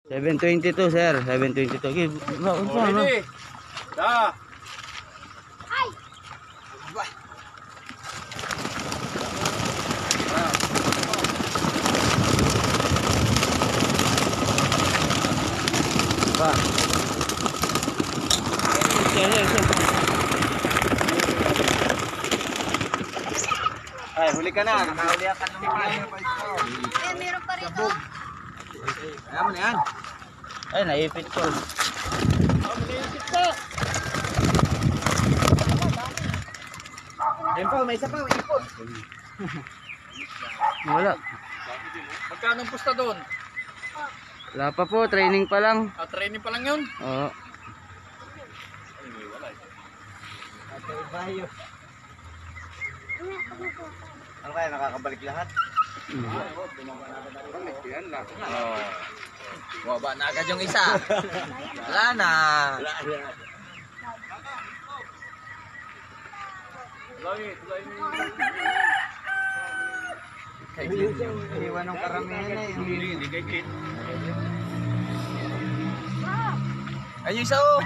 722 sir, 722. Okay, ano? Da. Pa. Sir. Ay, huli ka na. Nakahuli ka naman. Meron pa rito. Ayan mo na yan. Ay, naipit ko. Yan pa, may isa pa. Ipot. Wala. Magkano ang pusta doon? Wala pa po, training pa lang. Training pa lang yun? Oo. Ate Bayo. Ano kaya, nakakabalik lahat? Balik yan lang. Oo. Baba na agad yung isa. Wala na. Iwan ng karamihan na yun. Ayun isa oh.